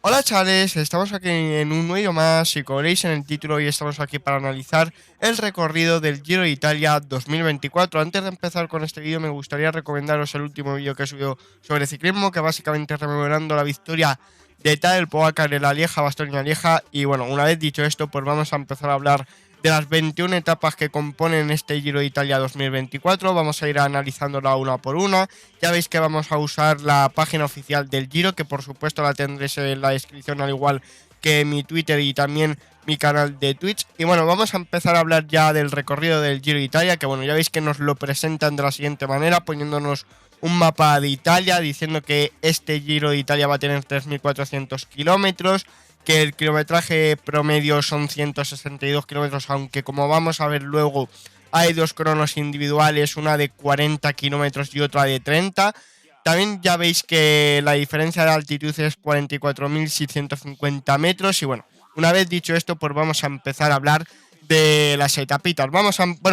Hola chavales, estamos aquí en un nuevo más y como veréis en el título hoy estamos aquí para analizar el recorrido del Giro de Italia 2024. Antes de empezar con este vídeo me gustaría recomendaros el último vídeo que he subido sobre ciclismo, que básicamente es rememorando la victoria de Tadej Pogačar en la Lieja, Bastoña Lieja. Y bueno, una vez dicho esto, pues vamos a empezar a hablar de las 21 etapas que componen este Giro de Italia 2024. Vamos a ir analizándola una por una. Ya veis que vamos a usar la página oficial del Giro, que por supuesto la tendréis en la descripción, al igual que mi Twitter y también mi canal de Twitch. Y bueno, vamos a empezar a hablar ya del recorrido del Giro de Italia, que bueno, ya veis que nos lo presentan de la siguiente manera, poniéndonos un mapa de Italia, diciendo que este Giro de Italia va a tener 3.400 kilómetros, que el kilometraje promedio son 162 kilómetros, aunque como vamos a ver luego hay dos cronos individuales, una de 40 kilómetros y otra de 30. También ya veis que la diferencia de altitud es 44.650 metros. Y bueno, una vez dicho esto, pues vamos a empezar a hablar de las etapitas. Bueno,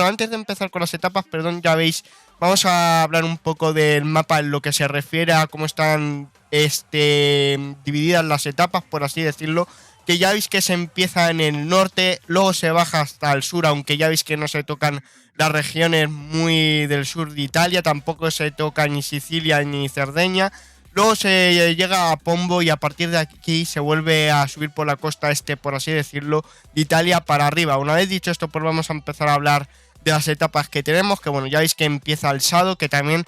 antes de empezar con las etapas, perdón, ya veis, vamos a hablar un poco del mapa en lo que se refiere a cómo están divididas las etapas, por así decirlo. Que ya veis que se empieza en el norte, luego se baja hasta el sur, aunque ya veis que no se tocan las regiones muy del sur de Italia, tampoco se toca ni Sicilia ni Cerdeña. Luego se llega a Pombo y a partir de aquí se vuelve a subir por la costa este, por así decirlo, de Italia para arriba. Una vez dicho esto, pues vamos a empezar a hablar de las etapas que tenemos, que bueno, ya veis que empieza el Sado, que también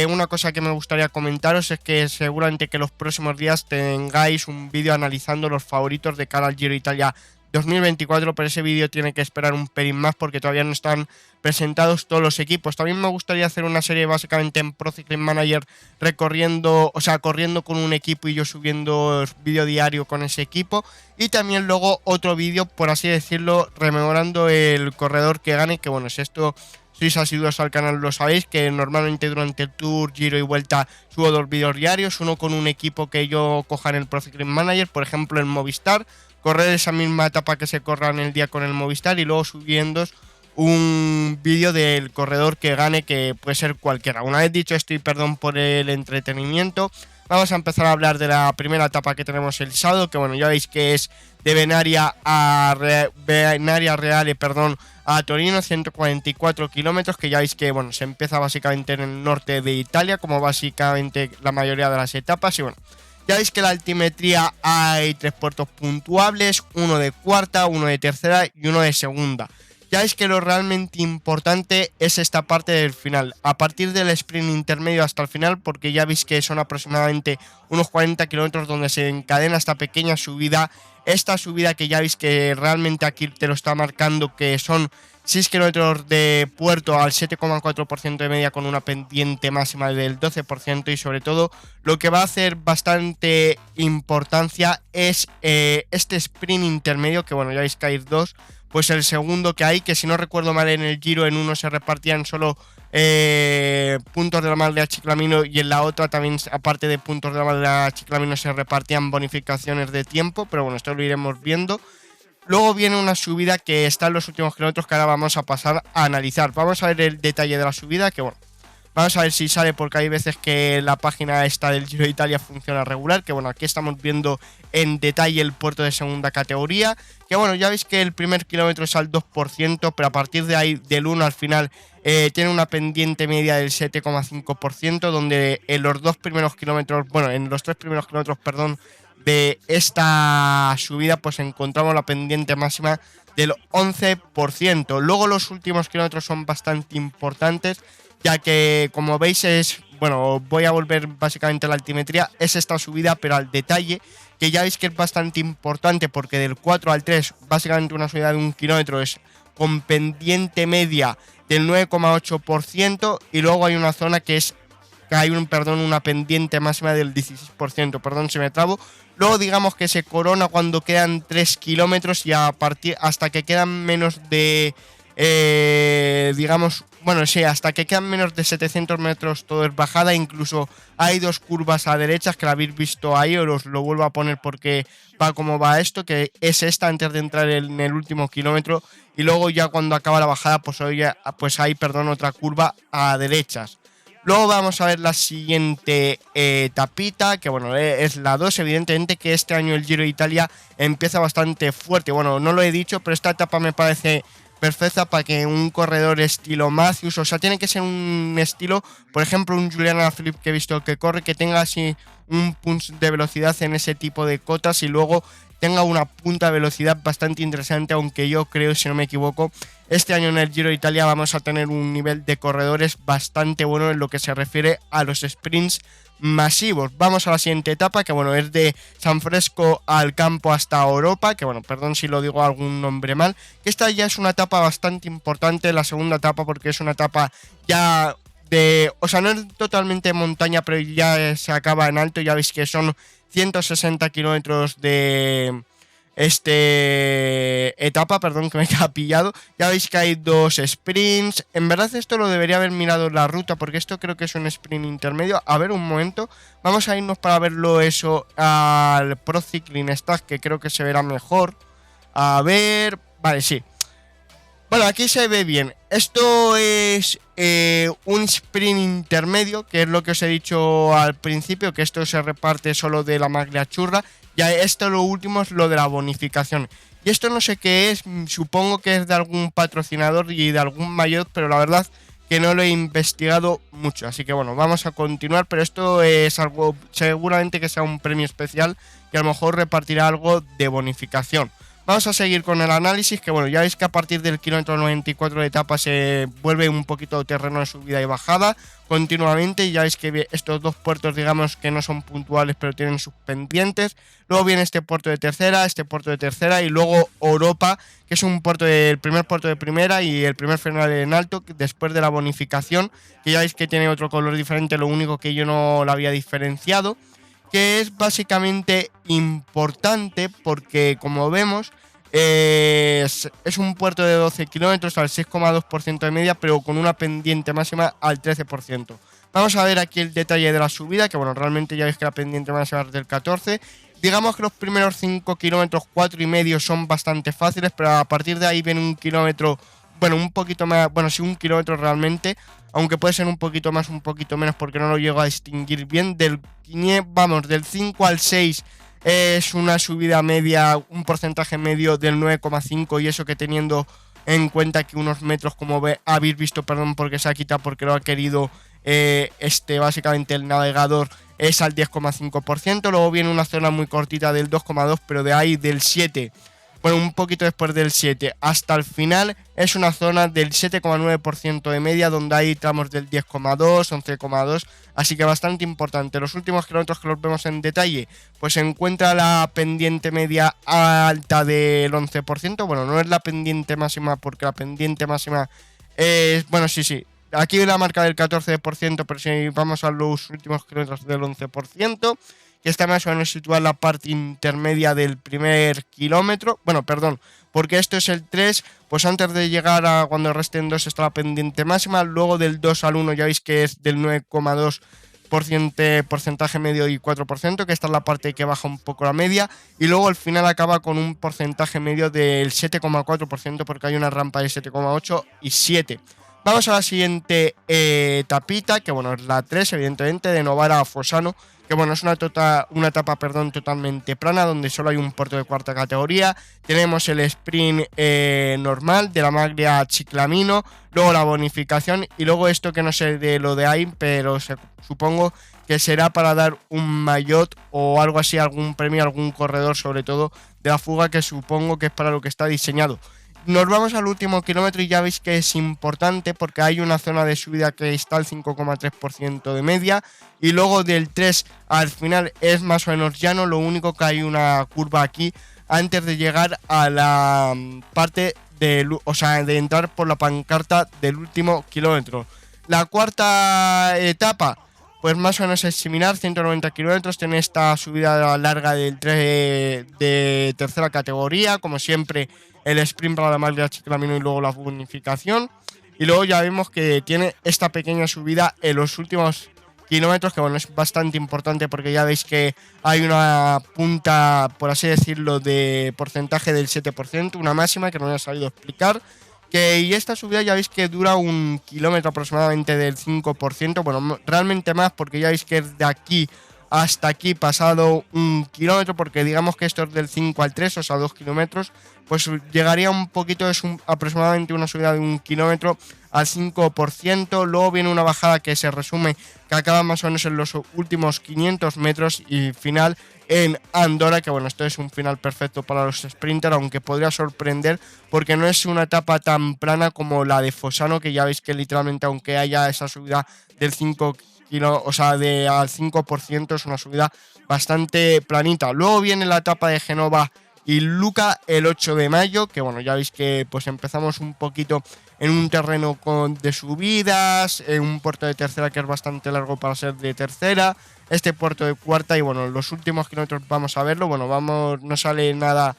una cosa que me gustaría comentaros es que seguramente que los próximos días tengáis un vídeo analizando los favoritos de cara al Giro Italia 2024, pero ese vídeo tiene que esperar un pelín más porque todavía no están presentados todos los equipos. También me gustaría hacer una serie básicamente en Pro Cycling Manager recorriendo, o sea, corriendo con un equipo y yo subiendo vídeo diario con ese equipo. Y también luego otro vídeo, por así decirlo, rememorando el corredor que gane, que bueno, si esto sois asiduos al canal lo sabéis, que normalmente durante el Tour, Giro y Vuelta subo dos vídeos diarios, uno con un equipo que yo coja en el Pro Cycling Manager, por ejemplo en Movistar, correr esa misma etapa que se corra en el día con el Movistar y luego subiendo un vídeo del corredor que gane, que puede ser cualquiera. Una vez dicho esto y perdón por el entretenimiento, vamos a empezar a hablar de la primera etapa que tenemos el sábado, que bueno, ya veis que es de Venaria Reale, perdón, a Torino, 144 kilómetros, que ya veis que bueno, se empieza básicamente en el norte de Italia, como básicamente la mayoría de las etapas. Y bueno, ya veis que en la altimetría hay tres puertos puntuables, uno de cuarta, uno de tercera y uno de segunda. Ya veis que lo realmente importante es esta parte del final, a partir del sprint intermedio hasta el final, porque ya veis que son aproximadamente unos 40 kilómetros donde se encadena esta pequeña subida. Esta subida que ya veis que realmente aquí te lo está marcando, que son 6 kilómetros de puerto al 7,4% de media con una pendiente máxima del 12%. Y sobre todo lo que va a hacer bastante importancia es este sprint intermedio, que bueno, ya veis que hay dos. Pues el segundo que hay, que si no recuerdo mal en el Giro en uno se repartían solo puntos de la Maglia Ciclamino y en la otra también, aparte de puntos de la Maglia Ciclamino, se repartían bonificaciones de tiempo, pero bueno, esto lo iremos viendo. Luego viene una subida que está en los últimos kilómetros que ahora vamos a pasar a analizar. Vamos a ver el detalle de la subida, que bueno, vamos a ver si sale, porque hay veces que la página esta del Giro de Italia funciona regular, que bueno, aquí estamos viendo en detalle el puerto de segunda categoría, que bueno, ya veis que el primer kilómetro es al 2%, pero a partir de ahí, del 1 al final, tiene una pendiente media del 7,5%, donde en los dos primeros kilómetros, bueno, en los tres primeros kilómetros, perdón, de esta subida, pues encontramos la pendiente máxima del 11%. Luego los últimos kilómetros son bastante importantes, ya que como veis es, bueno, voy a volver básicamente a la altimetría, es esta subida, pero al detalle, que ya veis que es bastante importante, porque del 4 al 3, básicamente una subida de 1 kilómetro es con pendiente media del 9,8%, y luego hay una zona que es que hay una pendiente máxima del 16%, perdón si me trabo. Luego digamos que se corona cuando quedan 3 kilómetros y a partir hasta que quedan menos de digamos, bueno, sí, hasta que quedan menos de 700 metros todo es bajada. Incluso hay dos curvas a derechas que la habéis visto ahí, os lo vuelvo a poner porque va como va esto, que es esta antes de entrar en el último kilómetro, y luego ya cuando acaba la bajada pues hay, perdón, otra curva a derechas. Luego vamos a ver la siguiente etapita, que bueno, es la 2. Evidentemente que este año el Giro de Italia empieza bastante fuerte. Bueno, no lo he dicho, pero esta etapa me parece perfecta para que un corredor estilo Matthews, o sea, tiene que ser un estilo, por ejemplo, un Julian Alaphilippe que he visto que corre, que tenga así un punch de velocidad en ese tipo de cotas y luego tenga una punta de velocidad bastante interesante, aunque yo creo, si no me equivoco, este año en el Giro de Italia vamos a tener un nivel de corredores bastante bueno en lo que se refiere a los sprints masivos. Vamos a la siguiente etapa, que bueno, es de San Fresco al Campo hasta Europa, que bueno, perdón si lo digo algún nombre mal, que esta ya es una etapa bastante importante, la segunda etapa, porque es una etapa ya de, o sea, no es totalmente montaña, pero ya se acaba en alto. Ya veis que son 160 kilómetros de etapa, perdón, que me queda pillado. Ya veis que hay 2 sprints. En verdad esto lo debería haber mirado la ruta, porque esto creo que es un sprint intermedio. A ver, un momento, vamos a irnos para verlo eso al Pro Cycling Stats, que creo que se verá mejor. A ver, vale, sí. Bueno, aquí se ve bien. Esto es un sprint intermedio, que es lo que os he dicho al principio, que esto se reparte solo de la maglia churra. Y esto lo último es lo de la bonificación. Y esto no sé qué es, supongo que es de algún patrocinador y de algún maillot, pero la verdad que no lo he investigado mucho. Así que bueno, vamos a continuar, pero esto es algo, seguramente que sea un premio especial, que a lo mejor repartirá algo de bonificación. Vamos a seguir con el análisis, que bueno, ya veis que a partir del kilómetro 94 de etapa se vuelve un poquito terreno de subida y bajada continuamente. Y ya veis que estos dos puertos, digamos que no son puntuales, pero tienen sus pendientes. Luego viene este puerto de tercera y luego Europa, que es un puerto el primer puerto de primera y el primer final en alto, después de la bonificación, que ya veis que tiene otro color diferente, lo único que yo no lo había diferenciado, que es básicamente importante porque, como vemos, es un puerto de 12 kilómetros al 6,2% de media, pero con una pendiente máxima al 13%. Vamos a ver aquí el detalle de la subida, que bueno, realmente ya veis que la pendiente máxima es del 14. Digamos que los primeros 5 kilómetros, 4,5 son bastante fáciles, pero a partir de ahí viene un kilómetro, bueno, un poquito más, bueno, sí, un kilómetro realmente, aunque puede ser un poquito más, un poquito menos, porque no lo llego a distinguir bien. Del 5 al 6 es una subida media, un porcentaje medio del 9,5, y eso que teniendo en cuenta que unos metros, como habéis visto, perdón, porque se ha quitado, porque lo ha querido básicamente el navegador, es al 10,5%. Luego viene una zona muy cortita del 2,2, pero de ahí del 7, bueno, un poquito después del 7 hasta el final es una zona del 7,9% de media, donde hay tramos del 10,2, 11,2, así que bastante importante. Los últimos kilómetros, que los vemos en detalle, pues se encuentra la pendiente media alta del 11%. Bueno, no es la pendiente máxima, porque la pendiente máxima es, bueno, sí, aquí la marca del 14%, pero si vamos a los últimos kilómetros, del 11%. Que está más o menos situada en la parte intermedia del primer kilómetro. Bueno, perdón, porque esto es el 3, pues antes de llegar a cuando resten 2 está la pendiente máxima. Luego del 2 al 1 ya veis que es del 9,2% porcentaje medio y 4%, que esta es la parte que baja un poco la media. Y luego al final acaba con un porcentaje medio del 7,4%, porque hay una rampa de 7,8 y 7. Vamos a la siguiente etapita, que bueno, es la 3, evidentemente, de Novara a Fossano, que bueno, es una etapa totalmente plana, donde solo hay un puerto de cuarta categoría. Tenemos el sprint normal de la maglia Ciclamino, luego la bonificación y luego esto que no sé de lo de ahí, pero supongo que será para dar un maillot o algo así, algún premio, algún corredor, sobre todo de la fuga, que supongo que es para lo que está diseñado. Nos vamos al último kilómetro y ya veis que es importante, porque hay una zona de subida que está al 5,3% de media, y luego del 3 al final es más o menos llano. Lo único que hay una curva aquí antes de llegar a la parte de entrar por la pancarta del último kilómetro. La cuarta etapa, pues más o menos es similar, 190 kilómetros, tiene esta subida larga del 3 de tercera categoría, como siempre el sprint para la maglia Ciclamino y luego la bonificación. Y luego ya vemos que tiene esta pequeña subida en los últimos kilómetros, que bueno, es bastante importante, porque ya veis que hay una punta, por así decirlo, de porcentaje del 7%, una máxima que no me ha sabido explicar. Y esta subida ya veis que dura 1 kilómetro aproximadamente del 5%. Bueno, realmente más, porque ya veis que es de aquí hasta aquí pasado 1 kilómetro, porque digamos que esto es del 5 al 3, o sea, 2 kilómetros, pues llegaría un poquito, es aproximadamente una subida de 1 kilómetro al 5%. Luego viene una bajada que se resume, que acaba más o menos en los últimos 500 metros y final en Andorra, que bueno, esto es un final perfecto para los sprinters, aunque podría sorprender porque no es una etapa tan plana como la de Fossano, que ya veis que literalmente, aunque haya esa subida del 5 o sea, al 5%, es una subida bastante planita. Luego viene la etapa de Genova y Luca el 8 de mayo, que bueno, ya veis que pues empezamos un poquito en un terreno de subidas, en un puerto de tercera que es bastante largo para ser de tercera, este puerto de cuarta, y bueno, los últimos kilómetros vamos a verlo. Bueno, no sale nada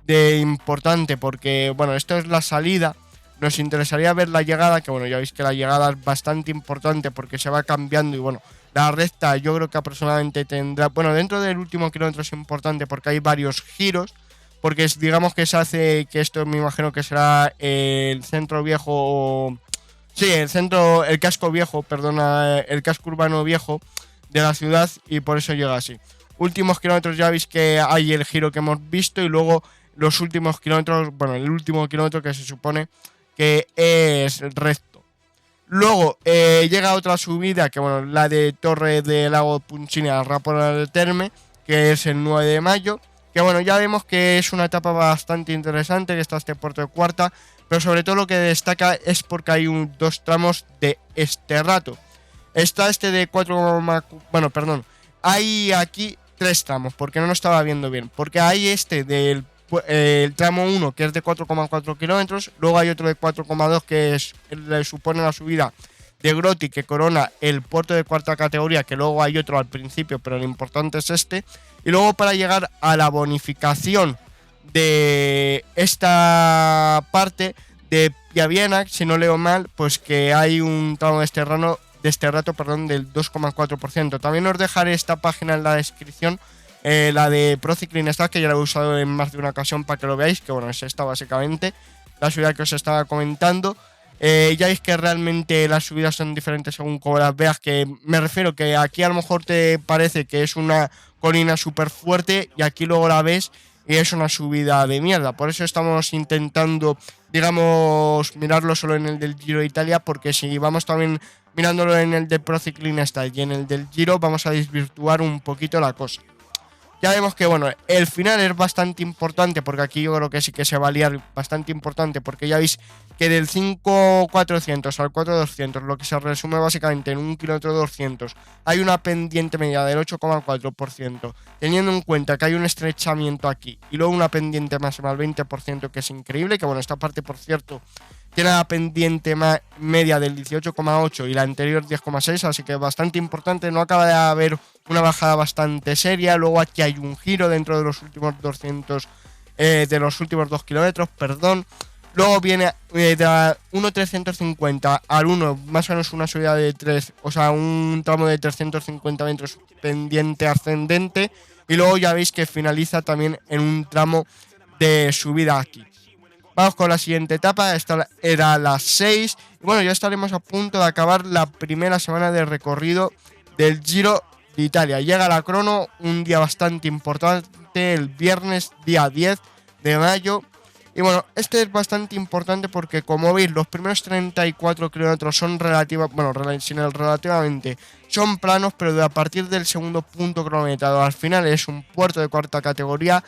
de importante porque, bueno, esto es la salida. Nos interesaría ver la llegada, que bueno, ya veis que la llegada es bastante importante porque se va cambiando, y bueno, la recta yo creo que aproximadamente tendrá, bueno, dentro del último kilómetro es importante porque hay varios giros, porque digamos que se hace, que esto me imagino que será el centro viejo, sí, el casco viejo, perdona, el casco urbano viejo de la ciudad, y por eso llega así. Últimos kilómetros ya veis que hay el giro que hemos visto, y luego los últimos kilómetros, bueno, el último kilómetro que se supone que es recto. Luego llega otra subida, que bueno, la de Torre del Lago Puncini a Rapona del Terme, que es el 9 de mayo, que bueno, ya vemos que es una etapa bastante interesante, que está este puerto de cuarta, pero sobre todo lo que destaca es porque hay dos tramos de Esterrato. Está este de 4, bueno, perdón, hay aquí 3 tramos, porque no lo estaba viendo bien, porque hay este del el tramo 1, que es de 4,4 kilómetros, luego hay otro de 4,2 que le supone la subida de Groti, que corona el puerto de cuarta categoría, que luego hay otro al principio, pero lo importante es este, y luego para llegar a la bonificación de esta parte de Piaviena, si no leo mal, pues que hay un tramo de este rato, perdón, del 2,4%. También os dejaré esta página en la descripción, la de Pro Cycling Stats, que ya la he usado en más de una ocasión para que lo veáis, que bueno, es esta básicamente, la subida que os estaba comentando. Ya veis que realmente las subidas son diferentes según como las veas, que me refiero que aquí a lo mejor te parece que es una colina súper fuerte y aquí luego la ves y es una subida de mierda. Por eso estamos intentando, digamos, mirarlo solo en el del Giro de Italia, porque si vamos también mirándolo en el de Pro Cycling Stats y en el del Giro, vamos a desvirtuar un poquito la cosa. Ya vemos que bueno, el final es bastante importante, porque aquí yo creo que sí que se va a liar bastante importante, porque ya veis que del 5.400 al 4.200, lo que se resume básicamente en 1 kilómetro 200, hay una pendiente media del 8,4%, teniendo en cuenta que hay un estrechamiento aquí y luego una pendiente máxima del 20%, que es increíble, que bueno, esta parte por cierto tiene la pendiente media del 18,8 y la anterior 10,6, así que bastante importante. No acaba de haber una bajada bastante seria. Luego aquí hay un giro dentro de los últimos 200, de los últimos 2 kilómetros, perdón. Luego viene de 1.350 al 1, más o menos una subida de 3, o sea, un tramo de 350 metros pendiente ascendente. Y luego ya veis que finaliza también en un tramo de subida aquí. Vamos con la siguiente etapa, esta era las 6. Y bueno, ya estaremos a punto de acabar la primera semana de recorrido del Giro de Italia. Llega la crono, un día bastante importante, el viernes día 10 de mayo. Y bueno, este es bastante importante porque, como veis, los primeros 34 kilómetros son relativamente son planos, pero a partir del segundo punto cronometrado al final es un puerto de cuarta categoría,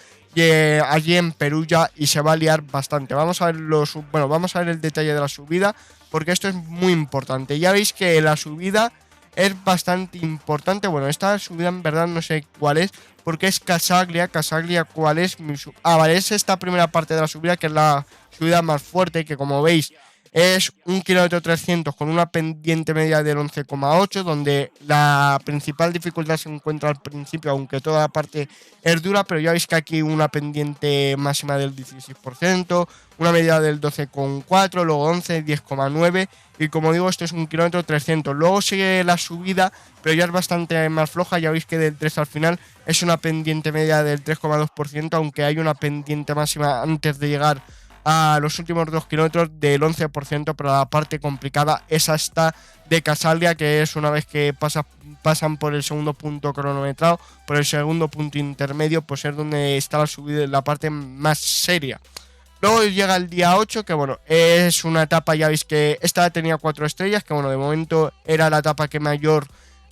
allí en Perugia, y se va a liar bastante. Vamos a ver vamos a ver el detalle de la subida, porque esto es muy importante. Ya veis que la subida es bastante importante. Bueno, esta subida en verdad no sé cuál es, porque es Casaglia, ¿cuál es? Vale, es esta primera parte de la subida, que es la subida más fuerte, que como veis es 1 kilómetro 300 con una pendiente media del 11,8, donde la principal dificultad se encuentra al principio, aunque toda la parte es dura, pero ya veis que aquí una pendiente máxima del 16%, una media del 12,4, luego 11, 10,9, y como digo, esto es 1 kilómetro 300. Luego sigue la subida, pero ya es bastante más floja. Ya veis que del 3 al final es una pendiente media del 3,2%, aunque hay una pendiente máxima antes de llegar a los últimos 2 kilómetros del 11%, pero la parte complicada es hasta de Casaglia, que es una vez que pasan por el segundo punto cronometrado, por el segundo punto intermedio, pues es donde está la subida, la parte más seria. Luego llega el día 8, que bueno, es una etapa, ya veis que esta tenía 4 estrellas, que bueno, de momento era la etapa que mayor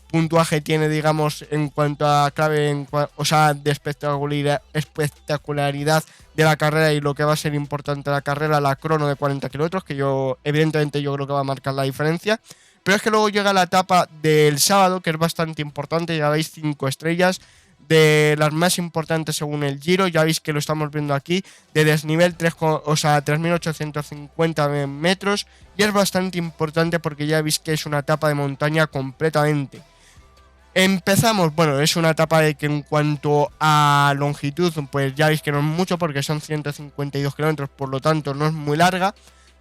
puntuaje tiene, digamos, en cuanto a clave, o sea, de espectacularidad de la carrera y lo que va a ser importante la carrera, la crono de 40 kilómetros, que evidentemente yo creo que va a marcar la diferencia. Pero es que luego llega la etapa del sábado, que es bastante importante, ya veis, 5 estrellas, de las más importantes según el Giro, ya veis que lo estamos viendo aquí, de desnivel 3.850 metros, y es bastante importante porque ya veis que es una etapa de montaña completamente. Empezamos, bueno, es una etapa de que en cuanto a longitud, pues ya veis que no es mucho porque son 152 kilómetros, por lo tanto no es muy larga,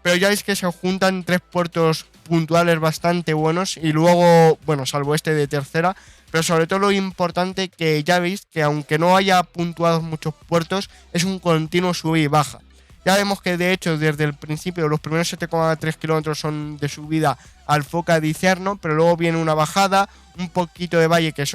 pero ya veis que se juntan 3 puertos puntuales bastante buenos y luego, bueno, salvo este de tercera, pero sobre todo lo importante que ya veis que aunque no haya puntuados muchos puertos, es un continuo sube y baja. Ya vemos que de hecho desde el principio los primeros 7,3 kilómetros son de subida al Foca di Cerno, pero luego viene una bajada, un poquito de valle que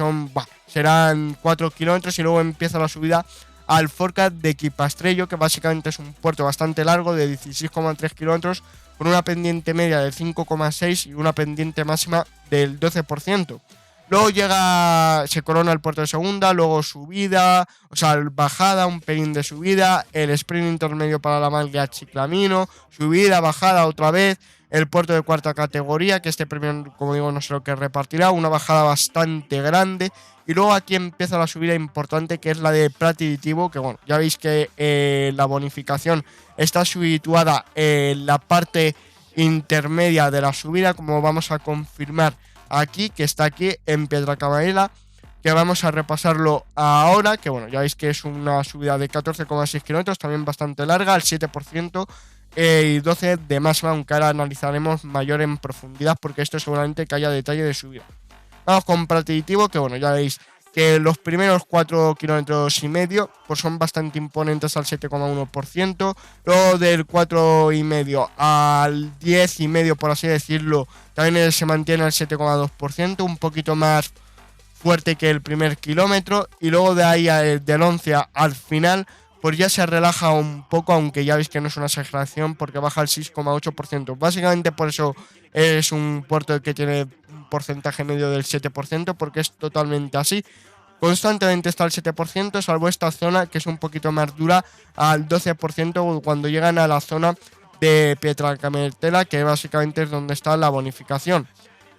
serán 4 kilómetros y luego empieza la subida al Forcat de Quipastrello, que básicamente es un puerto bastante largo de 16,3 kilómetros con una pendiente media del 5,6 y una pendiente máxima del 12%. Luego se corona el puerto de segunda, luego subida, o sea, bajada, un pelín de subida, el sprint intermedio para la Maglia Chiclamino, subida, bajada otra vez, el puerto de cuarta categoría, que este premio, como digo, no sé lo que repartirá, una bajada bastante grande, y luego aquí empieza la subida importante, que es la de Pratitivo, que bueno, ya veis que la bonificación está situada en la parte intermedia de la subida, como vamos a confirmar aquí, que está aquí en Pietracamarela, que vamos a repasarlo ahora, que bueno, ya veis que es una subida de 14,6 kilómetros, también bastante larga, al 7%, y 12 de máxima, aunque ahora analizaremos mayor en profundidad, porque esto seguramente que haya detalle de subida. Vamos con Pratitivo, que bueno, ya veis que los primeros 4 kilómetros y medio pues son bastante imponentes al 7,1%, luego del 4,5 al 10,5, por así decirlo, también se mantiene al 7,2%, un poquito más fuerte que el primer kilómetro, y luego de ahí del 11 al final pues ya se relaja un poco, aunque ya veis que no es una exageración porque baja al 6,8%. Básicamente por eso es un puerto que tiene un porcentaje medio del 7%, porque es totalmente así. Constantemente está al 7%, salvo esta zona que es un poquito más dura, al 12% cuando llegan a la zona de Pietracamertela, que básicamente es donde está la bonificación.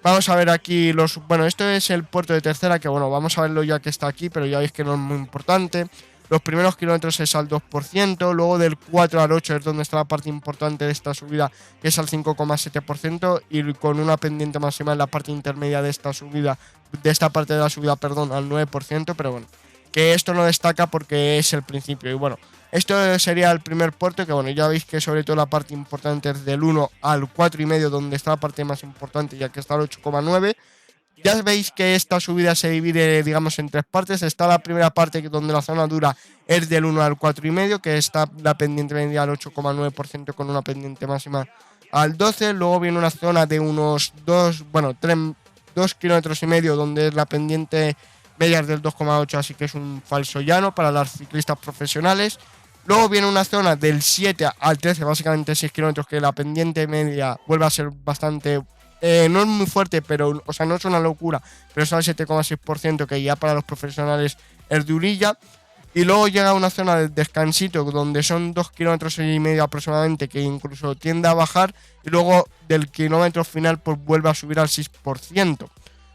Vamos a ver aquí bueno, esto es el puerto de tercera, que bueno, vamos a verlo ya que está aquí, pero ya veis que no es muy importante. Los primeros kilómetros es al 2%, luego del 4 al 8 es donde está la parte importante de esta subida, que es al 5,7%, y con una pendiente máxima en la parte intermedia de esta subida, de esta parte de la subida, perdón, al 9%, pero bueno, que esto no destaca porque es el principio. Y bueno, esto sería el primer puerto, que bueno, ya veis que sobre todo la parte importante es del 1 al 4,5, donde está la parte más importante, ya que está al 8,9. Ya veis que esta subida se divide, digamos, en 3 partes. Está la primera parte donde la zona dura es del 1 al 4,5, que está la pendiente media al 8,9% con una pendiente máxima al 12. Luego viene una zona de unos 2 kilómetros y medio, donde es la pendiente media del 2,8, así que es un falso llano para las ciclistas profesionales. Luego viene una zona del 7 al 13, básicamente 6 kilómetros, que la pendiente media vuelve a ser bastante... no es muy fuerte, pero, o sea, no es una locura, pero es al 7,6%, que ya para los profesionales es durilla. Y luego llega una zona de descansito, donde son 2,5 kilómetros aproximadamente, que incluso tiende a bajar, y luego del kilómetro final pues vuelve a subir al 6%.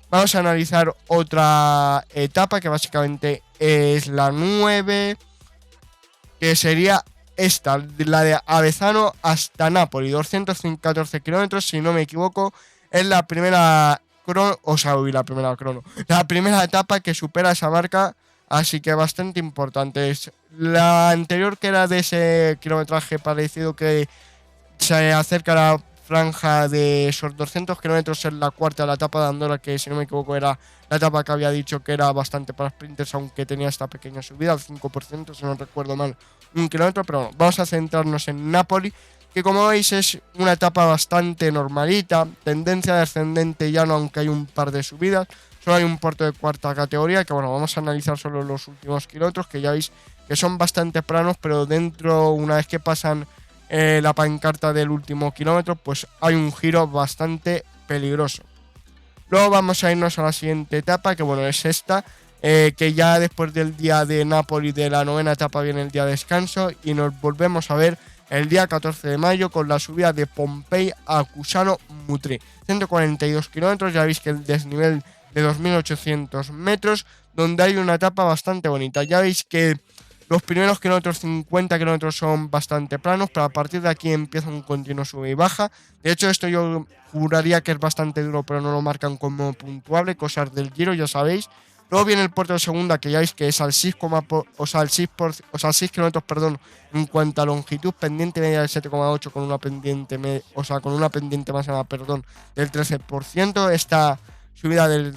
Vamos a analizar otra etapa, que básicamente es la 9, que sería esta, la de Avezzano hasta Nápoli, 214 kilómetros, si no me equivoco. Es la primera la primera etapa que supera esa marca, así que bastante importante. Es la anterior, que era de ese kilometraje parecido, que se acerca a la franja de esos 200 kilómetros es la cuarta de la etapa de Andorra, que si no me equivoco era la etapa que había dicho que era bastante para sprinters, aunque tenía esta pequeña subida, al 5%, si no recuerdo mal, 1 kilómetro. Pero bueno, vamos a centrarnos en Napoli, que como veis es una etapa bastante normalita, tendencia descendente llano, aunque hay un par de subidas. Solo hay un puerto de cuarta categoría, que bueno, vamos a analizar solo los últimos kilómetros, que ya veis que son bastante planos, pero dentro, una vez que pasan la pancarta del último kilómetro, pues hay un giro bastante peligroso. Luego vamos a irnos a la siguiente etapa, que bueno, es esta, que ya después del día de Napoli, de la novena etapa, viene el día de descanso, y nos volvemos a ver el día 14 de mayo con la subida de Pompei a Cusano Mutri. 142 kilómetros, ya veis que el desnivel de 2.800 metros, donde hay una etapa bastante bonita. Ya veis que los primeros kilómetros, 50 kilómetros, son bastante planos, pero a partir de aquí empieza un continuo sube y baja. De hecho, esto yo juraría que es bastante duro, pero no lo marcan como puntuable, cosas del Giro, ya sabéis. Luego viene el puerto de segunda, que ya veis que es al 6, al 6 kilómetros, perdón, en cuanto a longitud, pendiente media del 7,8 con una pendiente con una pendiente máxima, perdón, del 13%. Esta subida de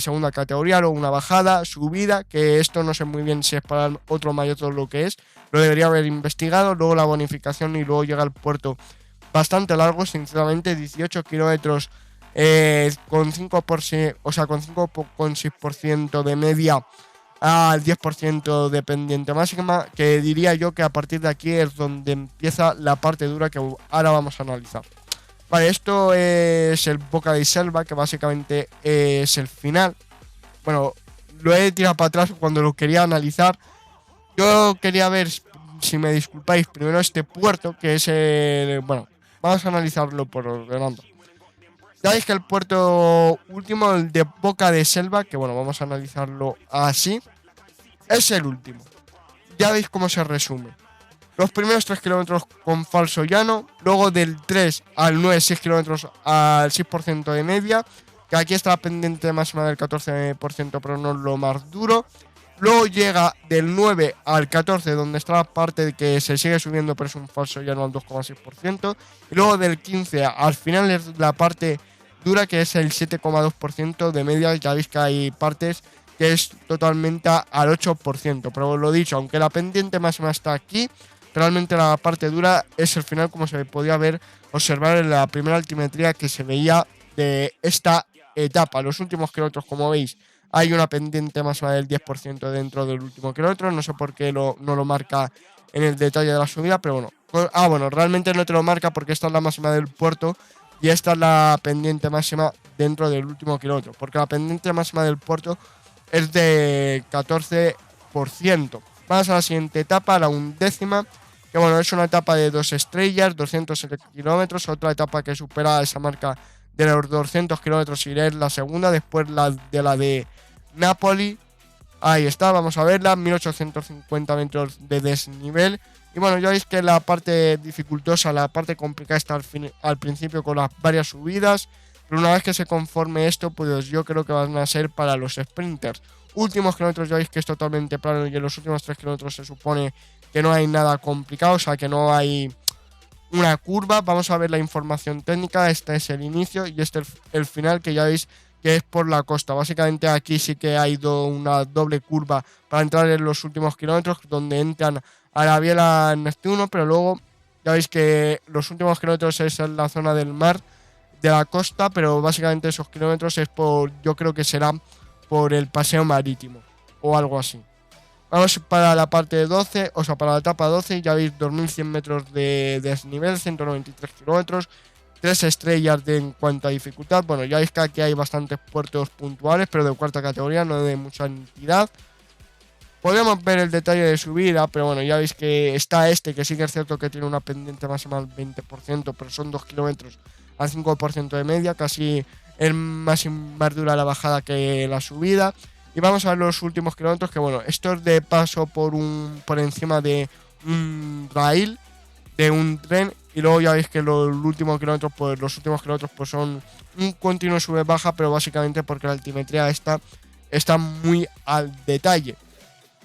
segunda categoría, luego una bajada, subida, que esto no sé muy bien si es para otro mayor lo que es, lo debería haber investigado. Luego la bonificación y luego llega al puerto bastante largo, sinceramente, 18 kilómetros con 5,6% de media al 10% de pendiente máxima, que diría yo que a partir de aquí es donde empieza la parte dura que ahora vamos a analizar. Vale, esto es el Boca di Selva, que básicamente es el final. Bueno, lo he tirado para atrás cuando lo quería analizar. Yo quería ver, si me disculpáis, primero este puerto, que es bueno, vamos a analizarlo por ordenando. Ya veis que el puerto último, el de Boca de Selva, que bueno, vamos a analizarlo así, es el último. Ya veis cómo se resume. Los primeros 3 kilómetros con falso llano, luego del 3 al 9, 6 kilómetros al 6% de media, que aquí está la pendiente máxima del 14%, pero no es lo más duro. Luego llega del 9 al 14, donde está la parte que se sigue subiendo, pero es un falso llano al 2,6%. Y luego del 15 al final es la parte dura, que es el 7,2% de media. Ya veis que hay partes que es totalmente al 8%. Pero lo dicho, aunque la pendiente máxima está aquí, realmente la parte dura es el final, como se podía observar en la primera altimetría que se veía de esta etapa. Los últimos kilómetros, como veis, hay una pendiente máxima del 10% dentro del último kilómetro. No sé por qué no lo marca en el detalle de la subida, pero bueno. Bueno, realmente no te lo marca porque esta es la máxima del puerto y esta es la pendiente máxima dentro del último kilómetro, porque la pendiente máxima del puerto es de 14%. Vamos a la siguiente etapa, la 11ª, que bueno, es una etapa de 2 estrellas, 207 kilómetros, otra etapa que supera esa marca de los 200 kilómetros y es la segunda, después la de Napoli. Ahí está, vamos a verla, 1850 metros de desnivel. Y bueno, ya veis que la parte dificultosa, la parte complicada está al principio con las varias subidas, pero una vez que se conforme esto, pues yo creo que van a ser para los sprinters. Últimos kilómetros ya veis que es totalmente plano y en los últimos 3 kilómetros se supone que no hay nada complicado, o sea que no hay una curva. Vamos a ver la información técnica, este es el inicio y este es el final, que ya veis que es por la costa. Básicamente aquí sí que ha ido una doble curva para entrar en los últimos kilómetros, donde entran a la Biela Neptuno, pero luego ya veis que los últimos kilómetros es en la zona del mar, de la costa, pero básicamente esos kilómetros es yo creo que será por el paseo marítimo o algo así. Vamos para la parte 12, o sea, para la etapa 12, ya veis 2.100 metros de desnivel, 193 kilómetros, 3 estrellas en cuanto a dificultad. Bueno, ya veis que aquí hay bastantes puertos puntuales, pero de cuarta categoría, no de mucha entidad. Podemos ver el detalle de subida, pero bueno, ya veis que está que sí que es cierto que tiene una pendiente máxima al 20%, pero son 2 kilómetros al 5% de media, casi es más dura la bajada que la subida. Y vamos a ver los últimos kilómetros, que bueno, esto es de paso por encima de un rail, de un tren, y luego ya veis que los últimos kilómetros pues son un continuo sube-baja, pero básicamente porque la altimetría está muy al detalle.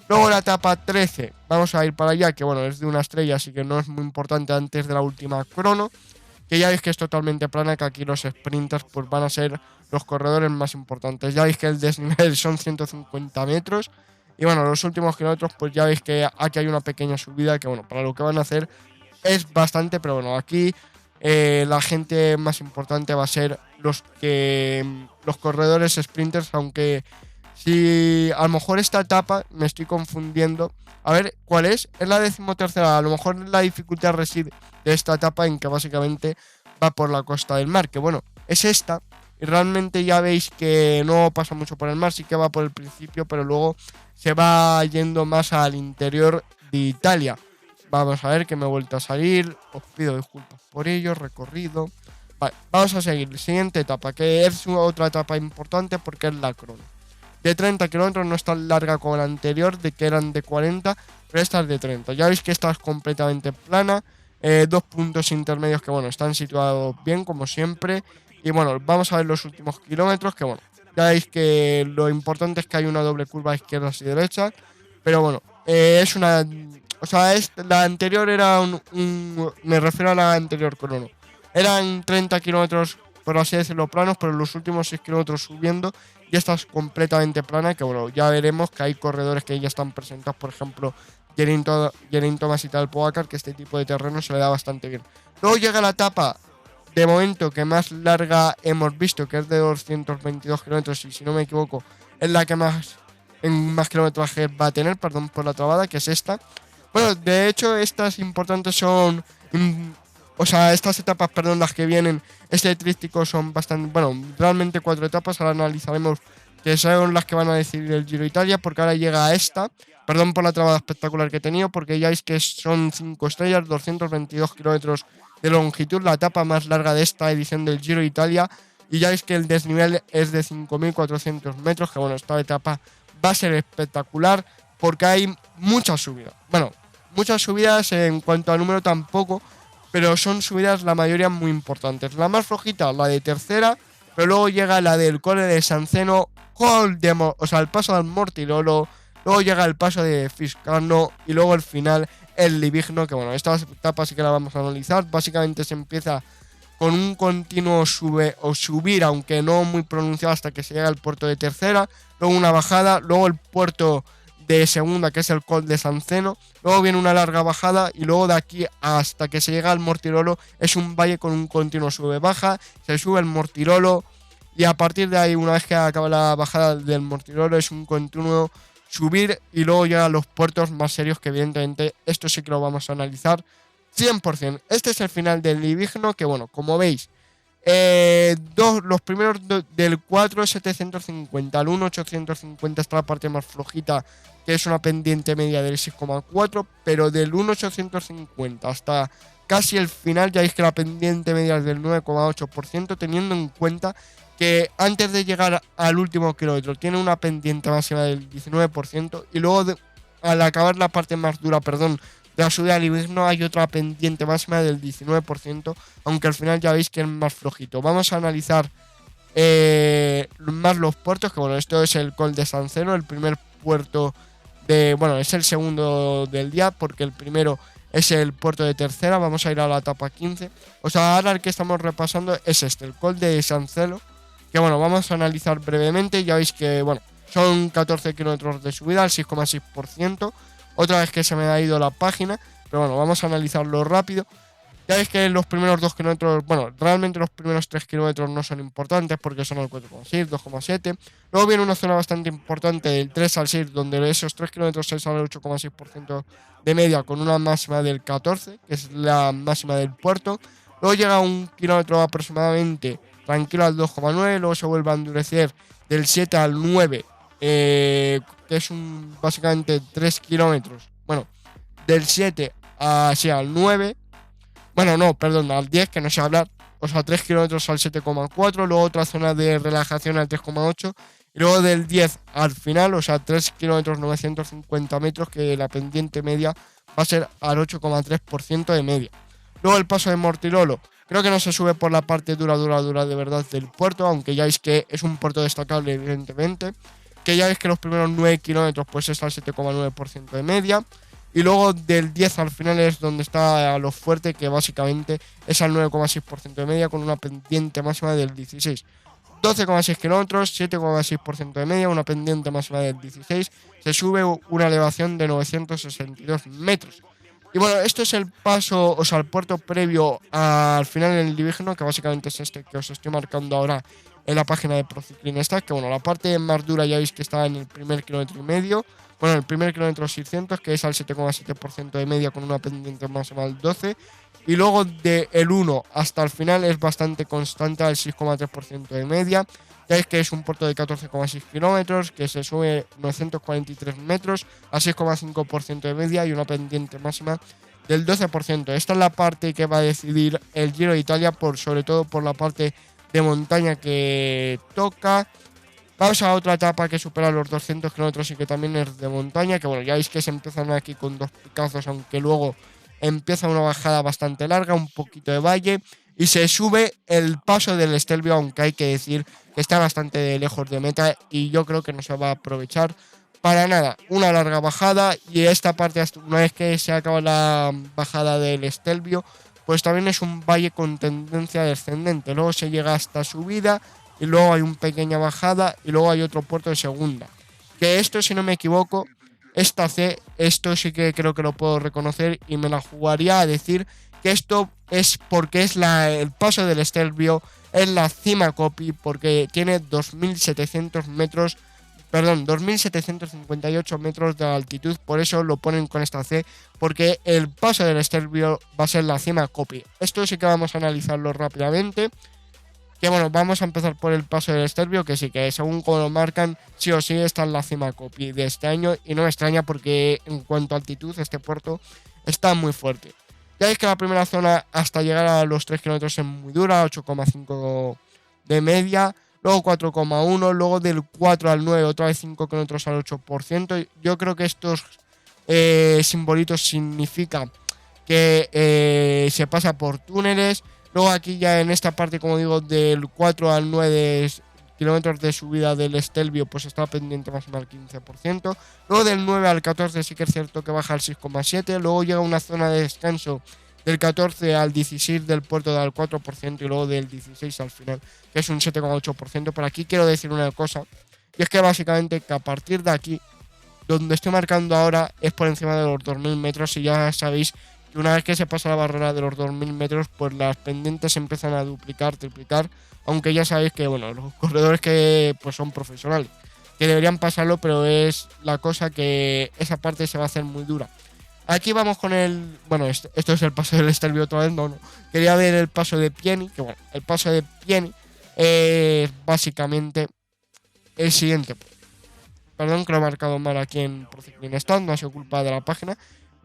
Luego la etapa 13, vamos a ir para allá, que bueno, es de una estrella, así que no es muy importante antes de la última crono. que ya veis que es totalmente plana, que aquí los sprinters pues van a ser los corredores más importantes. Ya veis que el desnivel son 150 metros. Y bueno, los últimos kilómetros, pues ya veis que aquí hay una pequeña subida que, bueno, para lo que van a hacer es bastante, pero bueno, aquí la gente más importante va a ser los corredores sprinters, aunque si a lo mejor esta etapa me estoy confundiendo. A ver, ¿cuál es? Es la 13ª. A lo mejor la dificultad reside de esta etapa en que básicamente va por la costa del mar, que bueno, es esta. Y realmente ya veis que no pasa mucho por el mar, sí que va por el principio, pero luego se va yendo más al interior de Italia. Vamos a ver que me he vuelto a salir. Os pido disculpas por ello, recorrido. Vale, vamos a seguir. Siguiente etapa, que es otra etapa importante porque es la crono. De 30 kilómetros, no es tan larga como la anterior, de que eran de 40, pero esta es de 30. Ya veis que esta es completamente plana. Dos puntos intermedios que, bueno, están situados bien, como siempre. Y bueno, vamos a ver los últimos kilómetros, que bueno, ya veis que lo importante es que hay una doble curva a izquierdas y derechas. Pero bueno, es una... O sea, la anterior era me refiero a la anterior crono. Eran 30 kilómetros, por así decirlo, planos, pero los últimos 6 kilómetros subiendo ya está completamente plana. Que bueno, ya veremos que hay corredores que ya están presentados, por ejemplo, Geraint Thomas y tal Pogacar, que este tipo de terreno se le da bastante bien. Luego llega la etapa, de momento, que más larga hemos visto, que es de 222 kilómetros, y si no me equivoco, es la que más kilometraje va a tener, perdón por la trabada, que es esta. Bueno, de hecho, estas importantes son. O sea, estas etapas, perdón, las que vienen, este tríptico son bastante. Bueno, realmente 4 etapas. Ahora analizaremos que son las que van a decidir el Giro de Italia, porque ahora llega esta. Perdón por la trabada espectacular que he tenido, porque ya veis que son 5 estrellas, 222 kilómetros de longitud, la etapa más larga de esta edición del Giro de Italia. Y ya veis que el desnivel es de 5.400 metros, que bueno, esta etapa va a ser espectacular porque hay muchas subidas. Bueno, muchas subidas en cuanto al número tampoco, pero son subidas la mayoría muy importantes. La más flojita, la de tercera, pero luego llega la del Colle de Sanzeno, o sea, el paso del Mortirolo, luego llega el paso de Fiscarno y luego el final, el Livigno, que bueno, esta etapa sí que la vamos a analizar. Básicamente se empieza con un continuo subir, aunque no muy pronunciado, hasta que se llega al puerto de tercera, luego una bajada, luego el puerto de segunda, que es el Col de Sanzeno, luego viene una larga bajada y luego de aquí hasta que se llega al Mortirolo es un valle con un continuo sube-baja, se sube el Mortirolo y a partir de ahí, una vez que acaba la bajada del Mortirolo, es un continuo subir y luego llegan los puertos más serios, que evidentemente esto sí que lo vamos a analizar 100%. Este es el final del Livigno, que bueno, como veis, los primeros del 4 750 al 1 850 está la parte más flojita, que es una pendiente media del 6,4, pero del 1 850 hasta casi el final ya veis que la pendiente media es del 9,8%, teniendo en cuenta que antes de llegar al último kilómetro tiene una pendiente máxima del 19% y luego al acabar la parte más dura, perdón, de la subida al Livigno hay otra pendiente máxima del 19%, aunque al final ya veis que es más flojito. Vamos a analizar más los puertos, que bueno, esto es el Col de Sanzeno, el primer puerto bueno, es el segundo del día, porque el primero es el puerto de tercera. Vamos a ir a la etapa 15. O sea, ahora el que estamos repasando es el Col de Sanzeno, que bueno, vamos a analizar brevemente. Ya veis que, bueno, son 14 kilómetros de subida al 6,6%. Otra vez que se me ha ido la página, pero bueno, vamos a analizarlo rápido. Ya veis que los primeros 2 kilómetros, bueno, realmente los primeros 3 kilómetros no son importantes porque son el 4,6, 2,7. Luego viene una zona bastante importante del 3 al 6, donde esos 3 kilómetros 6 al 8,6% de media, con una máxima del 14, que es la máxima del puerto. Luego llega un kilómetro aproximadamente tranquilo al 2,9, luego se vuelve a endurecer del 7 al 9, que es básicamente 3 kilómetros, bueno, del 7 al 9, bueno, no, perdón, al 10, que no sé hablar, o sea, 3 kilómetros al 7,4, luego otra zona de relajación al 3,8, y luego del 10 al final, o sea, 3 kilómetros 950 metros, que la pendiente media va a ser al 8,3% de media. Luego el paso de Mortirolo, creo que no se sube por la parte dura de verdad del puerto, aunque ya veis que es un puerto destacable, evidentemente, que ya veis que los primeros 9 kilómetros pues está al 7,9% de media. Y luego del 10 al final es donde está lo fuerte, que básicamente es al 9,6% de media con una pendiente máxima del 16. 12,6 kilómetros, 7,6% de media, una pendiente máxima del 16. Se sube una elevación de 962 metros. Y bueno, esto es el paso, o sea, el puerto previo al final del Divígeno, que básicamente es este que os estoy marcando ahora en la página de ProCiclingStats, que bueno, la parte más dura ya veis que está en el primer kilómetro y medio, bueno, el primer kilómetro 600, que es al 7,7% de media con una pendiente máxima del 12, y luego del 1 hasta el final es bastante constante al 6,3% de media. Ya veis que es un puerto de 14,6 kilómetros, que se sube 943 metros a 6,5% de media y una pendiente máxima del 12%. Esta es la parte que va a decidir el Giro de Italia, sobre todo por la parte de montaña que toca. Vamos a otra etapa que supera los 200 kilómetros y que también es de montaña, que bueno, ya veis que se empiezan aquí con dos picazos, aunque luego empieza una bajada bastante larga, un poquito de valle, y se sube el paso del Stelvio, aunque hay que decir que está bastante lejos de meta y yo creo que no se va a aprovechar para nada. Una larga bajada y esta parte, una vez que se acaba la bajada del Stelvio, pues también es un valle con tendencia descendente. Luego se llega hasta subida y luego hay una pequeña bajada y luego hay otro puerto de segunda. Que esto, si no me equivoco, esta C, esto sí que creo que lo puedo reconocer y me la jugaría a decir que esto es porque es el paso del Stelvio en la cima Coppi, porque tiene 2.700 metros, perdón, 2.758 metros de altitud, por eso lo ponen con esta C, porque el paso del Stelvio va a ser la cima Coppi. Esto sí que vamos a analizarlo rápidamente. Que bueno, vamos a empezar por el paso del Stelvio, que sí que según como lo marcan, sí o sí está en la cima Coppi de este año, y no me extraña porque en cuanto a altitud este puerto está muy fuerte. Ya veis que la primera zona hasta llegar a los 3 kilómetros es muy dura, 8,5 de media, luego 4,1, luego del 4 al 9 otra vez 5 kilómetros al 8%. Yo creo que estos simbolitos significan que se pasa por túneles. Luego aquí ya en esta parte, como digo, del 4 al 9 kilómetros de subida del Stelvio, pues está pendiente más o menos al 15%. Luego del 9 al 14 sí que es cierto que baja al 6,7%. Luego llega una zona de descanso del 14 al 16 del puerto del 4% y luego del 16 al final, que es un 7,8%. Pero aquí quiero decir una cosa, y es que básicamente que a partir de aquí, donde estoy marcando ahora, es por encima de los 2.000 metros y ya sabéis que una vez que se pasa la barrera de los 2.000 metros, pues las pendientes se empiezan a duplicar, triplicar, aunque ya sabéis que, bueno, los corredores que pues son profesionales, que deberían pasarlo, pero es la cosa que esa parte se va a hacer muy dura. Aquí vamos con el... Bueno, esto es el paso del Stelvio otra vez, no. Quería ver el paso de Pieni, que bueno, el paso de Pieni es básicamente el siguiente. Perdón que lo he marcado mal aquí en ProCiclingStats, no ha sido culpa de la página.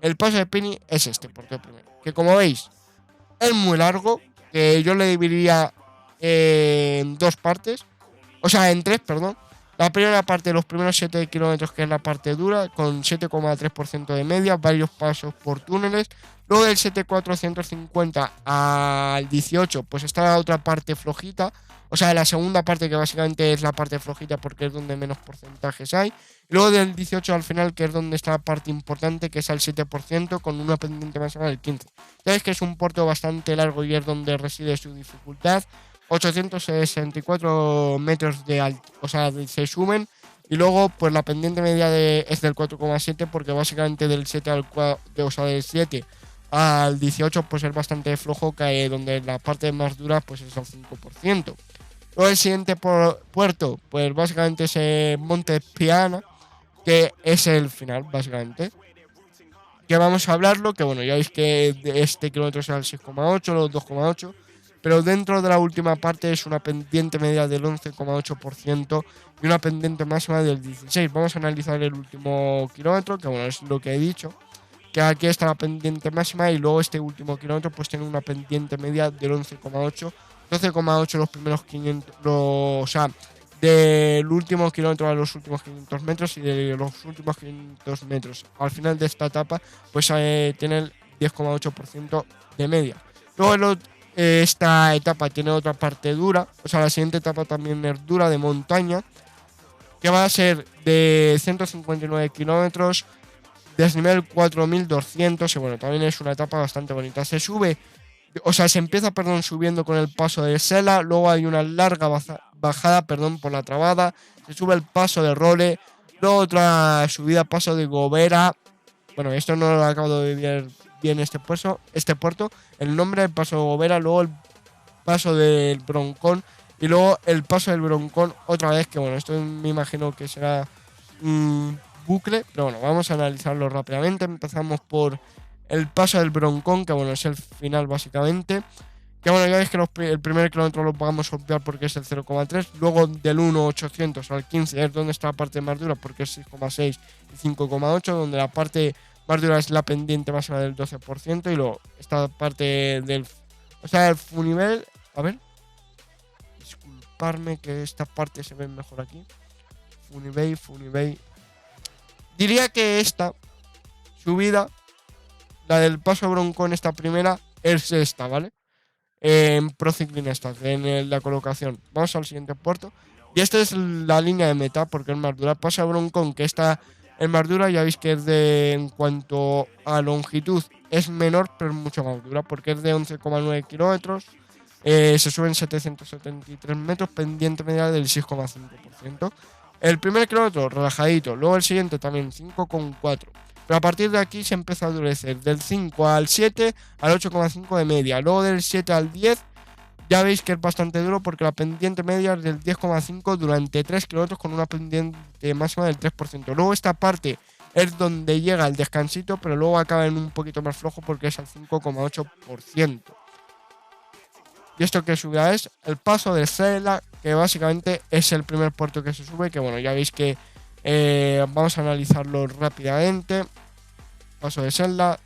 El paso de Pieni es este, porque primero, que como veis, es muy largo, que yo le dividiría en dos partes, o sea, en tres, perdón. La primera parte, los primeros 7 kilómetros, que es la parte dura, con 7,3% de media, varios pasos por túneles. Luego del 7,450 al 18, pues está la otra parte flojita. O sea, la segunda parte, que básicamente es la parte flojita porque es donde menos porcentajes hay. Luego del 18 al final, que es donde está la parte importante, que es al 7%, con una pendiente máxima del 15%. Ya veis que es un puerto bastante largo y es donde reside su dificultad. 864 metros de alto, o sea, se suben. Y luego, pues la pendiente media es del 4,7, porque básicamente del 7 al 4, o sea, del 7 al 18, pues es bastante flojo, que donde la parte más dura, pues es al 5%. Luego el siguiente puerto, pues básicamente es Monte Piana, que es el final, básicamente. Que vamos a hablarlo, que bueno, ya veis que este kilómetro será el 6,8, los 2,8. Pero dentro de la última parte es una pendiente media del 11,8% y una pendiente máxima del 16%. Vamos a analizar el último kilómetro, que bueno, es lo que he dicho, que aquí está la pendiente máxima y luego este último kilómetro pues tiene una pendiente media del 11,8%, 12,8 los primeros 500, o sea, del último kilómetro a los últimos 500 metros y de los últimos 500 metros al final de esta etapa pues tiene el 10,8% de media. Luego esta etapa tiene otra parte dura, o sea, la siguiente etapa también es dura, de montaña, que va a ser de 159 kilómetros desnivel 4200 y bueno, también es una etapa bastante bonita. Se sube, o sea, se empieza, perdón, subiendo con el paso de Sela, luego hay una larga bajada, perdón, por la trabada, se sube el paso de Role, luego otra subida, paso de Gobera. Bueno, esto no lo acabo de ver bien este puerto, el nombre del paso de Gobera, luego el paso del Broncón y luego el paso del Broncón otra vez, que bueno, esto me imagino que será un bucle, pero bueno, vamos a analizarlo rápidamente. Empezamos por el paso del Broncón, que bueno, es el final básicamente. Que bueno, ya veis que el primer kilómetro lo vamos a obviar porque es el 0,3. Luego del 1,800 al 15 es donde está la parte más dura porque es 6,6 y 5,8. Donde la parte más dura es la pendiente máxima del 12%. Y luego esta parte del... O sea, el Funivel... A ver. Disculparme que esta parte se ve mejor aquí. Funibay. Diría que esta subida, la del paso Broncón, esta primera, es esta, ¿vale? En Pro Cycling Stats, en la colocación. Vamos al siguiente puerto. Y esta es la línea de meta, porque es más dura. Paso Broncón, que está en más dura, ya veis que es de, en cuanto a longitud, es menor, pero es mucho más dura, porque es de 11,9 kilómetros. Se suben 773 metros, pendiente media del 6,5%. El primer kilómetro relajadito, luego el siguiente también 5,4. Pero a partir de aquí se empieza a endurecer del 5 al 7 al 8,5 de media. Luego del 7 al 10 ya veis que es bastante duro porque la pendiente media es del 10,5 durante 3 kilómetros con una pendiente máxima del 3%. Luego esta parte es donde llega el descansito, pero luego acaba en un poquito más flojo porque es al 5,8%. Y esto que sube es el paso de Sela, que básicamente es el primer puerto que se sube, que bueno, ya veis que vamos a analizarlo rápidamente. Paso de Sela,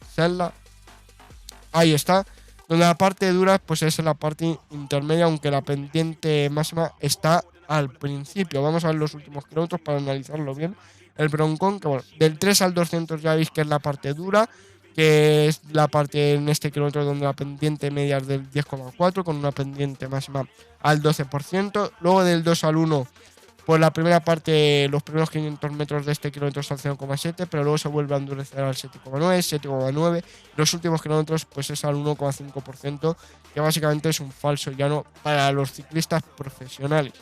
ahí está. Donde la parte dura pues es la parte intermedia, aunque la pendiente máxima está al principio. Vamos a ver los últimos kilómetros para analizarlo bien. El Broncón, que bueno, del 3 al 200 ya veis que es la parte dura, que es la parte en este kilómetro donde la pendiente media es del 10,4 con una pendiente máxima al 12%. Luego del 2 al 1, pues la primera parte, los primeros 500 metros de este kilómetro es al 0,7, pero luego se vuelve a endurecer al 7,9, 7,9. Los últimos kilómetros pues es al 1,5%, que básicamente es un falso llano para los ciclistas profesionales.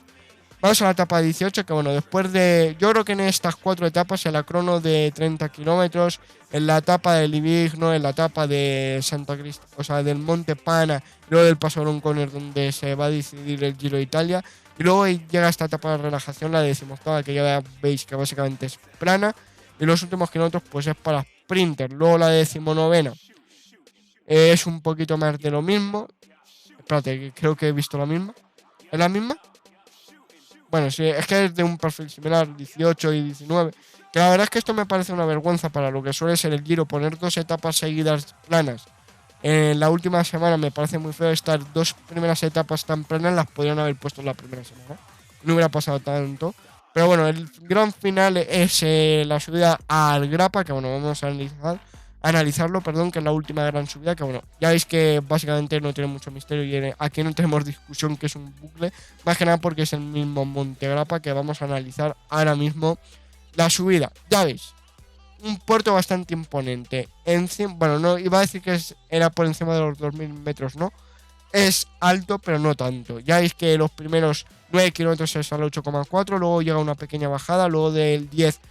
Vamos a la etapa 18, que bueno, después de... Yo creo que en estas 4 etapas, en la crono de 30 kilómetros, en la etapa de Livigno, en la etapa de Santa Crista, o sea, del Monte Pana, luego del Paso Broncone, donde se va a decidir el Giro de Italia, y luego llega esta etapa de relajación, la 18ª, que ya veis que básicamente es plana, y los últimos kilómetros pues es para sprinter. Luego la 19ª es un poquito más de lo mismo. Espérate, creo que he visto la misma. ¿Es la misma? Bueno, sí, es que es de un perfil similar, 18 y 19. Que la verdad es que esto me parece una vergüenza para lo que suele ser el Giro. Poner 2 etapas seguidas planas. En la última semana me parece muy feo. Estas 2 primeras etapas tan planas las podrían haber puesto en la primera semana. No hubiera pasado tanto. Pero bueno, el gran final es la subida al Grappa, que bueno, vamos a analizarlo, perdón, que es la última gran subida, que bueno, ya veis que básicamente no tiene mucho misterio y aquí no tenemos discusión que es un bucle, más que nada porque es el mismo Monte Grappa que vamos a analizar ahora mismo la subida. Ya veis, un puerto bastante imponente. Bueno, no iba a decir que era por encima de los 2000 metros, ¿no? Es alto, pero no tanto. Ya veis que los primeros 9 kilómetros es al 8,4, luego llega una pequeña bajada, luego del 10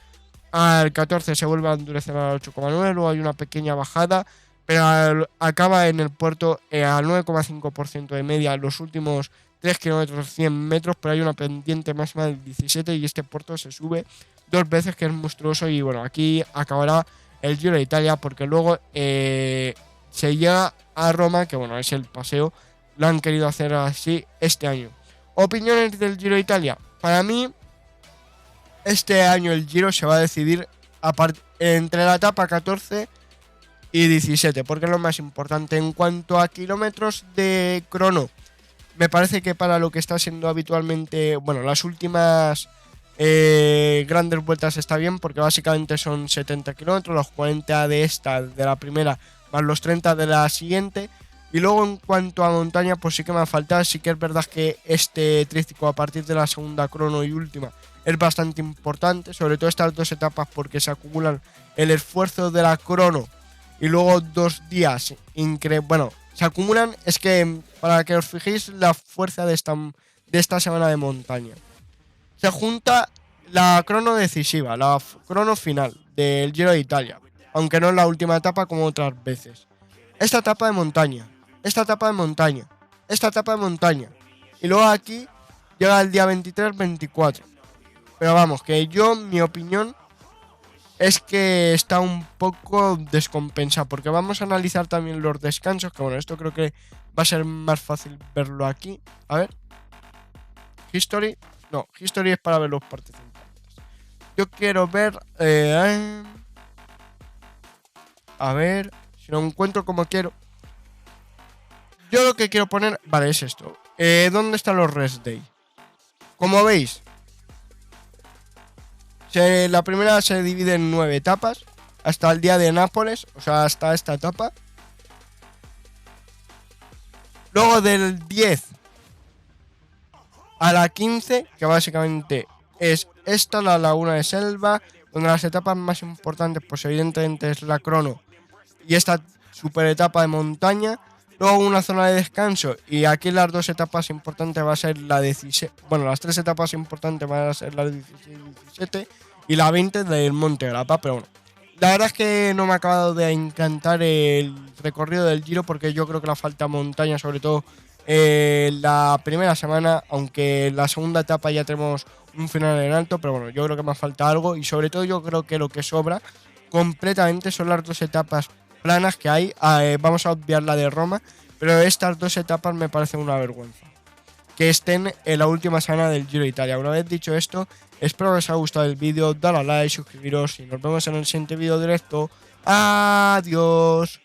al 14 se vuelve a endurecer al 8,9, luego hay una pequeña bajada, pero acaba en el puerto al 9,5% de media los últimos 3 kilómetros 100 metros, pero hay una pendiente máxima del 17 y este puerto se sube 2 veces, que es monstruoso. Y bueno, aquí acabará el Giro de Italia porque luego se llega a Roma, que bueno, es el paseo, lo han querido hacer así este año. Opiniones del Giro de Italia. Para mí, este año el Giro se va a decidir entre la etapa 14 y 17, porque es lo más importante. En cuanto a kilómetros de crono, me parece que para lo que está siendo habitualmente, bueno, las últimas grandes vueltas está bien, porque básicamente son 70 kilómetros, los 40 de esta, de la primera, más los 30 de la siguiente. Y luego en cuanto a montaña, pues sí que me ha faltado. Sí que es verdad que este tríptico a partir de la segunda crono y última es bastante importante, sobre todo estas dos etapas porque se acumulan el esfuerzo de la crono y luego 2 días, bueno, se acumulan, es que para que os fijéis la fuerza de esta semana de montaña. Se junta la crono decisiva, la crono final del Giro de Italia, aunque no es la última etapa como otras veces. Esta etapa de montaña, esta etapa de montaña, esta etapa de montaña. Y luego aquí llega el día 23-24. Pero vamos, que yo, mi opinión es que está un poco descompensado, porque vamos a analizar también los descansos, que bueno, esto creo que va a ser más fácil verlo aquí. A ver. History. No, History es para ver los participantes. Yo quiero ver... a ver, si lo encuentro como quiero. Yo lo que quiero poner... Vale, es esto. ¿Dónde están los rest day? Como veis, la primera se divide en 9 etapas. Hasta el día de Nápoles, o sea, hasta esta etapa. Luego del 10 a la 15, que básicamente es esta, la laguna de Selva, donde las etapas más importantes, pues evidentemente es la crono y esta super etapa de montaña. Luego una zona de descanso y aquí las dos etapas importantes va a ser la 16, bueno, las tres etapas importantes van a ser la 16 y 17 y la 20 del Monte Grappa, pero bueno. La verdad es que no me ha acabado de encantar el recorrido del Giro porque yo creo que la falta montaña, sobre todo la primera semana, aunque la segunda etapa ya tenemos un final en alto, pero bueno, yo creo que me falta algo y sobre todo yo creo que lo que sobra completamente son las dos etapas planas que hay. Vamos a obviar la de Roma, pero estas dos etapas me parecen una vergüenza que estén en la última semana del Giro de Italia. Una vez dicho esto, espero que os haya gustado el vídeo, dale a like, suscribiros y nos vemos en el siguiente vídeo directo. Adiós.